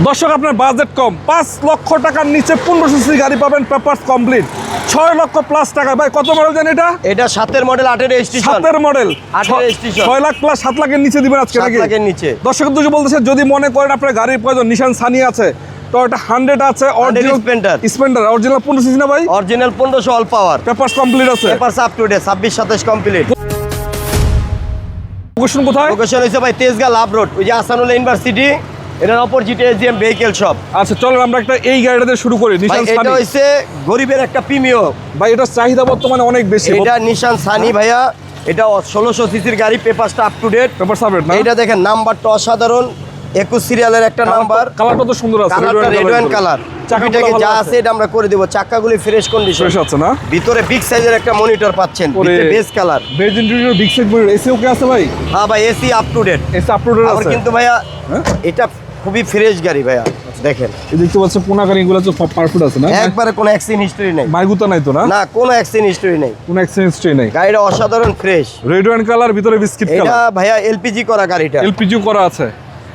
দর্শক আপনার বাজেট কম 5 লক্ষ টাকার নিচে 15 সিসি গাড়ি পাবেন, পেপারস কমপ্লিট 6 লক্ষ প্লাস টাকা। ভাই কত মডেল জানেন এটা? এটা 7 এর মডেল, 8 এর রেজিস্ট্রেশন। 7 এর মডেল, 8 এর রেজিস্ট্রেশন। 6 লাখ প্লাস 7 লাখের নিচে দিবেন আজকে নাকি? 7 লাখের নিচে। দর্শক দুটো বলতেছে যদি মনে করেন আপনার গাড়ির প্রয়োজন, নিশান সানি আছে, তো এটা 100 আছে, অরিজিনাল স্প্লেন্ডার অরিজিনাল 15 সিসি না ভাই? Original 1500 all power, papers complete আছে, papers up to date 26 27 complete. Location কোথায়? লোকেশন হইছে ভাই তেজগাঁ লাভ রোড, ওই যে আসানুল্লাহ ইউনিভার্সিটি এর অপোজিটে এজিএম ভেহিকল শপ। আচ্ছা চলেন আমরা একটা এই গাড়িটা দিয়ে শুরু করি। নিশান সানি এটা হইছে গরিবের একটা প্রিমিয়াম ভাই, এটা চাহিদা বর্তমানে অনেক বেশি। এটা নিশান সানি ভাইয়া, এটা 1600 সিসির গাড়ি, পেপারসটা up to date, papers update না? এটা দেখেন নাম্বারটা অসাধারণ, 21 সিরিয়ালের একটা নাম্বার, কালারটা তো সুন্দর আছে, কালারটা রেড ওয়াইন কালার। চাকাটাকে যা আছে এটা আমরা করে দেব, চাকাগুলি ফ্রেশ কন্ডিশন, ফ্রেশ আছে না? ভিতরে বিগ সাইজের একটা মনিটর পাচ্ছেন, ভিতরে base colour, beige interior big size monitor, AC okay আছে ভাই? হ্যাঁ ভাই AC up to date, AC uploaded আর আছে কিন্তু ভাইয়া হ্যাঁ? এটা খুবই ফ্রেশ গাড়ি ভাইয়া, দেখেন এই দেখতে পাচ্ছেন কোনা গাড়িগুলো তো পারফেক্ট আছে না? একবারে কোনো অ্যাক্সিডেন্ট হিস্টরি নাই, মাইগুতা নাই তো না? না কোনো অ্যাক্সিডেন্ট হিস্টরি নাই, কোনো অ্যাক্সিডেন্ট হিস্ট্রি নাই। গাড়িটা অসাধারণ ফ্রেশ, রেড ওয়াইন কালার, ভিতরে বিস্কিট এটা কালার, ভাইয়া এলপিজি করা গাড়িটা, এলপিজি করা আছে।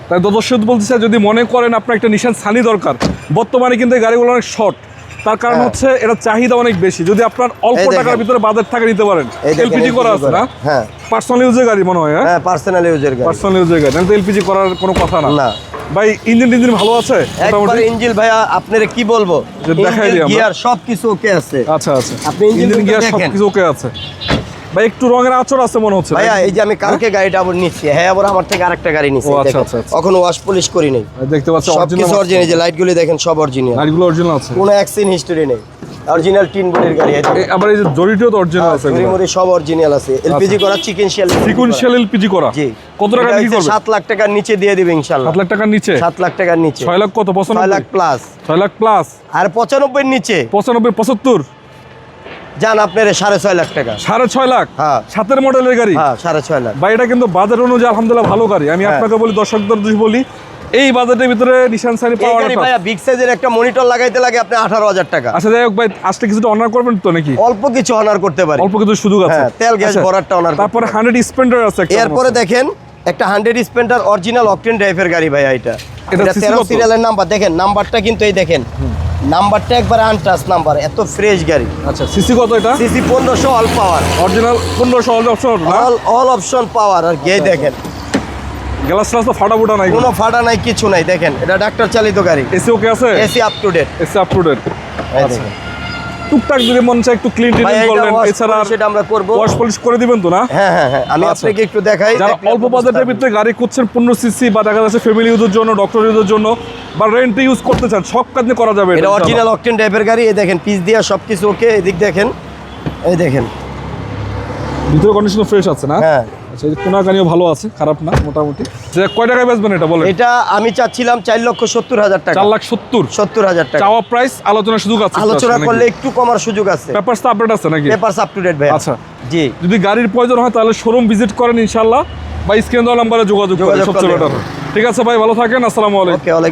তাই দর্শক বলতেছে যদি মনে করেন আপনার একটা নিশান সানি দরকার, বর্তমানে কিন্তু এই গাড়িগুলো অনেক শর্ট, তার কারণ হচ্ছে এটা চাহিদা অনেক বেশি। যদি আপনার অল্প টাকার ভিতরে বাজেট থাকে নিতে পারেন। এলপিজি করা আছে না? হ্যাঁ পার্সোনাল ইউজের গাড়ি মনে হয়। হ্যাঁ পার্সোনাল ইউজের গাড়ি, পার্সোনাল ইউজের গাড়ি, তাহলে তো এলপিজি করার কোনো কথা না। না ভাই ইঞ্জিন ভালো আছে একবার ইঞ্জিন ভাইয়া আপনারে কি বলবো, দেখাই দিই আমরা। গিয়ার সবকিছু ওকে আছে। আচ্ছা আচ্ছা, আপনি ইঞ্জিন গিয়ার দেখেন সবকিছু ওকে আছে। ভাই একটু রঙের আঁচড় আছে মনে হচ্ছে ভাইয়া, এই যে আমি কালকে গাড়িটা আবার নিচ্ছি, হ্যাঁ আবার আমার থেকে আরেকটা গাড়ি নিচ্ছি, ও আচ্ছা আচ্ছা, এখন ওয়াশ পলিশ করি নাই, দেখতে পাচ্ছি সবকিছু অরিজিনাল, যে লাইটগুলি দেখেন সব অরিজিনাল, গাড়িগুলো অরিজিনাল আছে, কোনো অ্যাক্সিডেন্ট হিস্টরি নেই, অরিজিনাল টিন বডির গাড়ি আছে, আবার এই যে জরিটিও তো অরিজিনাল আছে, মেমোরি সব অরিজিনাল আছে, এলপিজি করা, সিকোয়েন্সিয়াল এলপিজি করা। জি কত টাকা বিক্রি করবে? 7 লাখ টাকার নিচে দিয়ে দিবে ইনশাআল্লাহ। 7 লাখ টাকার নিচে? 7 লাখ টাকার নিচে। 6 লাখ কত? 6 লাখ প্লাস, 6 লাখ প্লাস আর 95 নিচে 95 75 জান আপনার 6.5 লাখ টাকা। 6.5 লাখ? হ্যাঁ 7 মডেলের গাড়ি? হ্যাঁ 6.5 লাখ। ভাই এটা কিন্তু বাজার অনুযায়ী আলহামদুলিল্লাহ ভালো গাড়ি। আমি আপনাকে বলি, দর্শকদের বলি, এই বাজেটের ভিতরে নিশান সানি পাওয়ার এই গাড়ি ভাইয়া বিগ সাইজের একটা মনিটর লাগাইতে লাগে আপনি 18,000 টাকা। আচ্ছা যাই হোক ভাই, আসলে কিছুটা অনার করবেন তো নাকি? অল্প কিছু অনার করতে পারি, অল্প কিছু সুযোগ আছে। হ্যাঁ তেল গ্যাস ভরাটটা অনার। তারপরে 100 স্প্লেন্ডার আছে একটা। এরপরে দেখেন একটা 100 স্প্লেন্ডার অরিজিনাল অকটেন ড্রাইভের গাড়ি ভাইয়া, এটা 13 কত? সিরিয়ালের নাম্বার, দেখেন নাম্বারটা কিন্তু এই দেখেন নাম্বারটা একবার আনটাচ নাম্বার, এত ফ্রেশ গাড়ি। আচ্ছা সিসি কত এটা? CC 1500 all power, original 1500 all option না? All option power. আর গিয়ে দেখেন গ্লাস তো ফাটা ফুটা নাই, কোনো ফাটা নাই, কিছু নাই, দেখেন এটা ডাক্তার চালিত গাড়ি, এসি ওকে আছে, AC up to date, AC up to date. আচ্ছা টুকটাক যদি মন চায় একটু ক্লিন টিন করলেন, এছাড়া সেটা আমরা করব। ওয়াশ পলিশ করে দিবেন তো না? হ্যাঁ হ্যাঁ হ্যাঁ, আমি আপনাকে একটু দেখাই। যারা অল্প বাজেটের ভিতরে গাড়ি খুঁজছেন 15 সিসি বা দেখা যাচ্ছে ফ্যামিলি ইউজের জন্য, ডক্টর ইউজের জন্য বা রেন্ট ইউজ করতে চান, সব কাজ করা যাবে। এটা অরিজিনাল অকটেন ড্রাইভের গাড়ি, এই দেখেন পিস দিয়া সবকিছু ওকে, এদিক দেখেন, এই দেখেন ভিতরে কন্ডিশন ফ্রেশ আছে না? হ্যাঁ আচ্ছা এই কোনা গাড়িও ভালো আছে, খারাপ না মোটামুটি। যে কয় টাকায় বেচবেন এটা বলেন? এটা আমি চাচ্ছিলাম 4,70,000 টাকা। 4,70,000 টাকা চাওয়া প্রাইস, আলোচনার সুযোগ আছে? আলোচনা করলে একটু কমার সুযোগ আছে। পেপারস তো আপডেট আছে নাকি? পেপারস আপ টু ডেট ভাই। আচ্ছা জি, যদি গাড়ির প্রয়োজন হয় তাহলে শোরুম ভিজিট করেন ইনশাআল্লাহ, বা স্ক্রিন দেওয়া নাম্বারে যোগাযোগ করেন, সবচেয়ে বেটার। ঠিক আছে ভাই, ভালো থাকেন, আসসালামু আলাইকুম। ওকে, ওয়ালাইকুম।